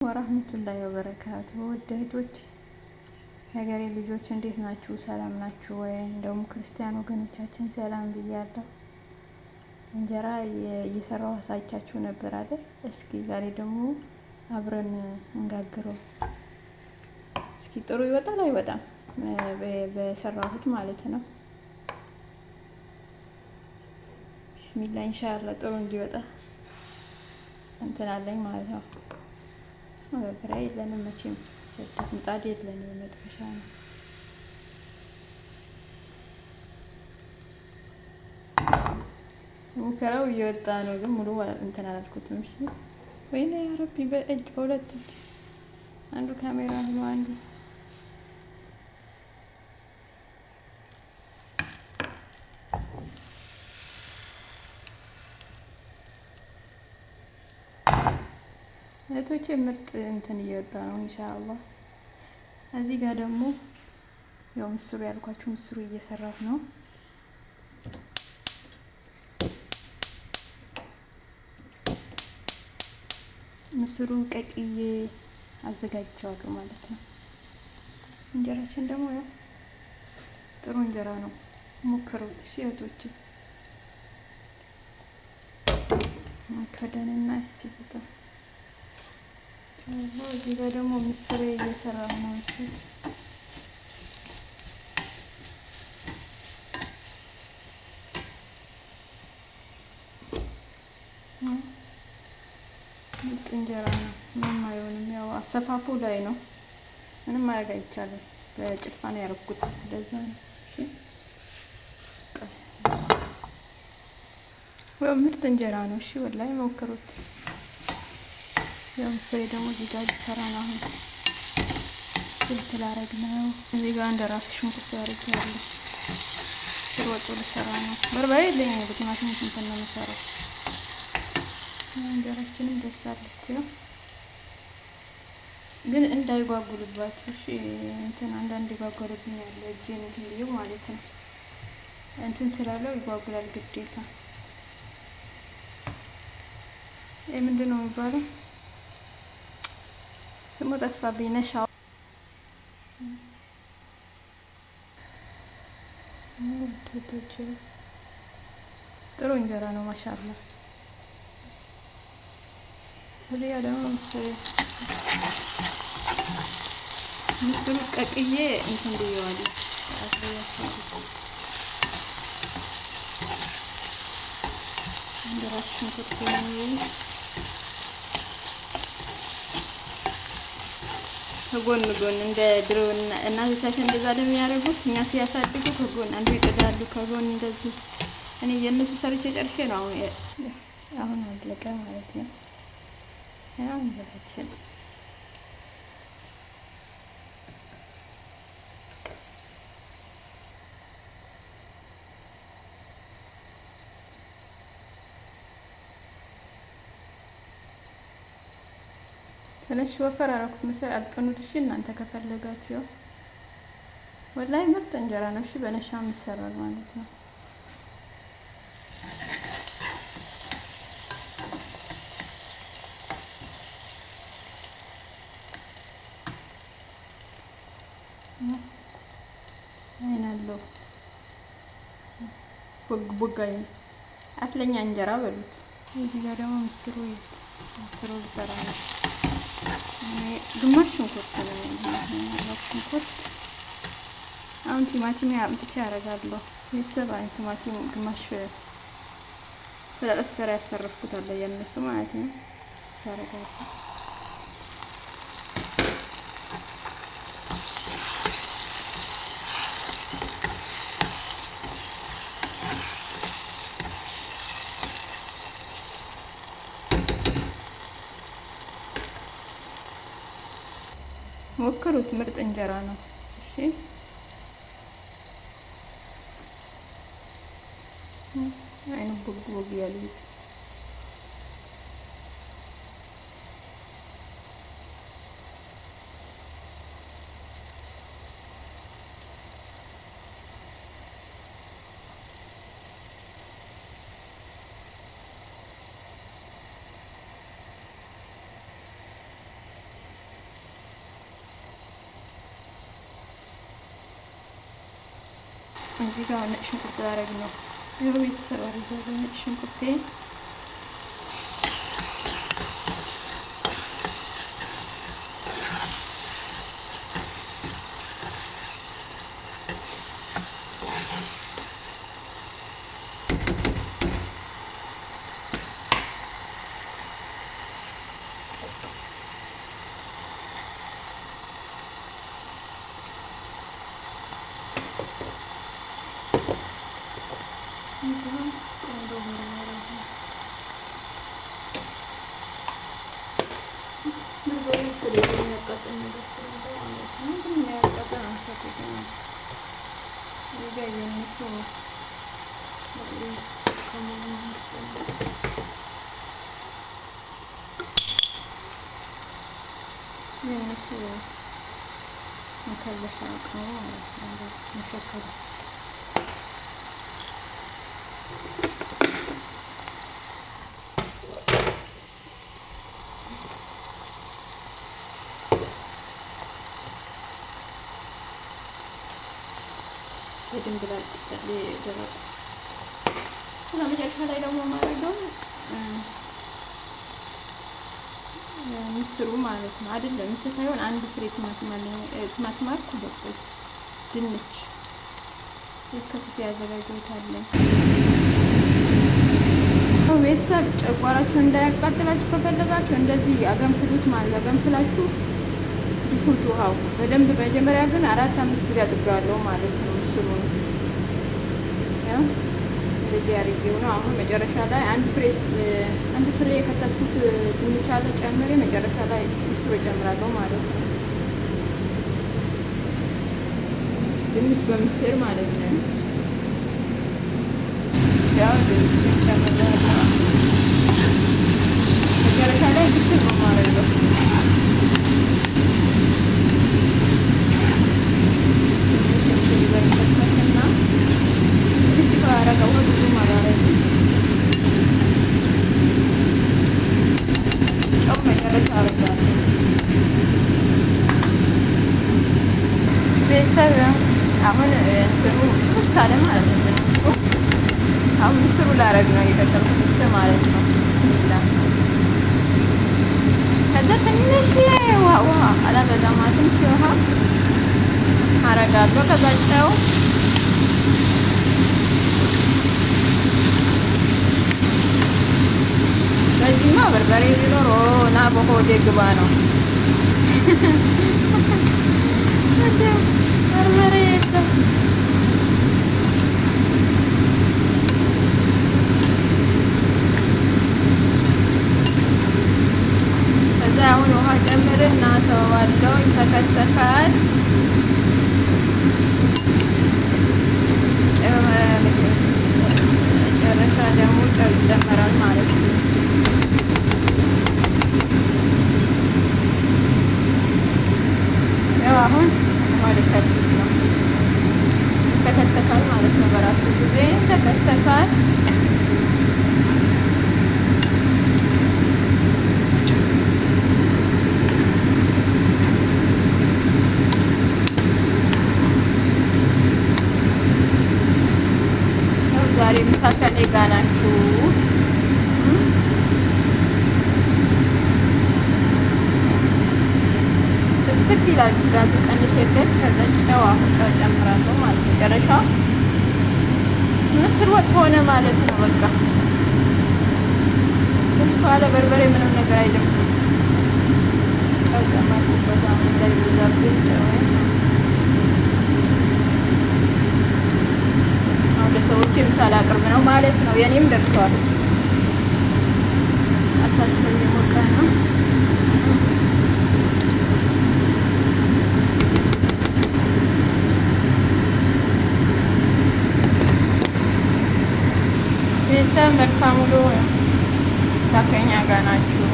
ወራህመቱላሂ ወበረካቱ ውድ እህቶች የሀገሬ ልጆች እንዴት ናችሁ? ሰላም ናችሁ ወይ? እንደውም ክርስቲያን ወገኖቻችን ሰላም ብያለሁ። እንጀራ እየሰራሁ አሳይቻችሁ ነበር አይደል? እስኪ ዛሬ ደግሞ አብረን እንጋግረው። እስኪ ጥሩ ይወጣል አይወጣም? በሰራሁት ማለት ነው። ቢስሚላ ኢንሻአላህ ጥሩ እንዲወጣ እንትን አለኝ ማለት ነው። መጋገሪያ የለንም መቼም ስደት ምጣድ የለንም፣ መጥበሻ ነው። ሙከራው እየወጣ ነው ግን ሙሉ እንትን አላልኩትም። እሺ ወይኔ ያ ረቢ፣ በእጅ በሁለት እጅ አንዱ ካሜራ ነው አንዱ እህቶቼ ምርጥ እንትን እየወጣ ነው ኢንሻአላህ። እዚህ ጋር ደግሞ ያው ምስሩ ያልኳችሁ ምስሩ እየሰራሁ ነው። ምስሩን ቀቅዬ አዘጋጅቼዋለሁ ማለት ነው። እንጀራችን ደግሞ ያው ጥሩ እንጀራ ነው፣ ሞክሩት እሺ እህቶቼ። ከደንና ሲፈታ እዚህ ጋር ደግሞ ምስር እየሰራሁ ነው። እሺ እንጀራ ነው፣ ምንም አይሆንም። ያው አሰፋፉ ላይ ነው፣ ምንም ማድረግ አይቻልም። በጭልፋ ነው ያደረኩት፣ እንደዛ ነው። እሺ ወይ ምርጥ እንጀራ ነው። እሺ ወላሂ ሞክሩት። ያው ምስሬ ደግሞ እዚህ ጋር ሊሰራ ነው። አሁን ፍልፍል አረግ ነው። እዚህ ጋር እንደራሱ ሽንኩርት አድርጌያለሁ። ሽሮ ወጡ ልሰራ ነው። በርበሬ የለኝም፣ በቲማቲም እንትን ነው የምሰራው። እንጀራችንም ደርሳለች። ግን እንዳይጓጉልባችሁ እሺ። እንትን አንዳንድ ይጓጉልብኛል እጄን እንትን ብዬው ማለት ነው። እንትን ስላለው ይጓጉላል ግዴታ። ይሄ ምንድን ነው የሚባለው? ስሙ ጠፋብኝ። ነሻው ጥሩ እንጀራ ነው ማሻአላ። እዚህ ጋር ደግሞ ምስሩ ቀቅዬ እንትን ብየዋለሁ። እንጀራችን ከጎን ጎን እንደ ድሮ እናቶቻችን እንደዛ ደግሞ ያደረጉት እኛ ሲያሳድጉ ከጎን አንዱ ይቀዳሉ ከጎን እንደዚህ። እኔ የእነሱ ሰርቼ ጨርሼ ነው አሁን አለቀ ማለት ነው። ያው እንጀራችን ትንሽ ወፈር አደረኩት መሰለኝ። አጥኑት እሺ እናንተ ከፈለጋችሁ። ወላሂ ምርጥ እንጀራ ነው። እሺ በነሻም ይሰራል ማለት ነው። አይናለው ቦጋይ አፍለኛ እንጀራ በሉት። እዚህ ጋር ደግሞ ምስሩ ልሰራ ነው። ግማሽ ሽንኩርት ሽንኩርት አሁን ቲማቲም አምጥቼ አደርጋለሁ። ቤተሰብ ቲማቲም ግማሽ ስለጠፍ ሰራ ያስተረፍኩታል የነሱ ማለት ነው። ሳረጋለሁ ሞክሩት፣ ምርጥ እንጀራ ነው። እሺ አይኑ ቦግ ያሉት እዚህ ጋር ነጭ ሽንኩርት ላደርግ ነው። ይኸው ቤተሰብ አድርጌያለሁ ነጭ ሽንኩርቴን። የእነሱ መከለሻ እቃው ማለት ነው መሸከሉ የድንብላል ደረቁ። ከዛ መጨረሻ ላይ ደግሞ ማድረገው ምስሩ ማለት ነው። አይደለም ምስር ሳይሆን አንድ ፍሬ ቲማቲም አለኝ። ቲማቲም አልኩ በቆስ ድንች የከተፍ ያዘጋጀሁት አለኝ። ቤተሰብ ጨጓራችሁ እንዳያቃጥላችሁ ከፈለጋችሁ እንደዚህ አገንፍሉት ማለት አገንፍላችሁ ይፉት ውሃው በደንብ። መጀመሪያ ግን 4-5 ጊዜ አጥቤዋለሁ ማለት ነው። ምስሩን ያው እንደዚህ አድርጌው ነው። አሁን መጨረሻ ላይ አንድ ፍሬ የከተፍኩት ድንች አለ ጨምሬ መጨረሻ ላይ ምስሩ እጨምራለሁ ማለት ነው። ድንች በምስር ማለት ነው። ያው ድንች ጨምራለሁ። መጨረሻ ላይ ምስር ነው የማደርገው። ቤተሰብ አሁን እንትኑ ሶስት አለ ማለት ነው። አሁን ምስሩ ላረግ ነው የቀጠልኩት ማለት ነው። ብስሚላ ከዛ ትንሽ ውሃ አላበዛም፣ ትንሽ ውሃ አረጋለሁ። ከዛ ጨው በዚህማ በርበሬ ቢኖር ና በሆዴ ግባ ነው። በርበሬ የለም። ከዛ አሁን ውሃ ጨምርና ተዋለው ይተከተካል። መጨረሻ ደግሞ ጨው ይጨመራል ማለት ነው። አሁን ሊከተፍ ነው። ይተከተካል ማለት ነው። በራሱ ጊዜ ይተከተካል። ዛሬ ምሳ ከኔ ጋር ናችሁ። ትክ ይላል። ጋዙ ቀንሼበት ከዛ ጨው አሁን ጨው ጨምራለሁ ማለት ነው። መጨረሻ ምስር ወጥ ሆነ ማለት ነው። በቃ ባለ በርበሬ ምንም ነገር አይደለም። ጨው ጨመርኩበት አሁን እንዳይበዛብኝ ጨው። አሁን ለሰዎች ምሳ ላቅርብ ነው ማለት ነው። የኔም ደርሷል። አሳልፈው የሞቀ ነው። ቤተሰብ መልካም ውሎ። ከኛ ጋር ናችሁ።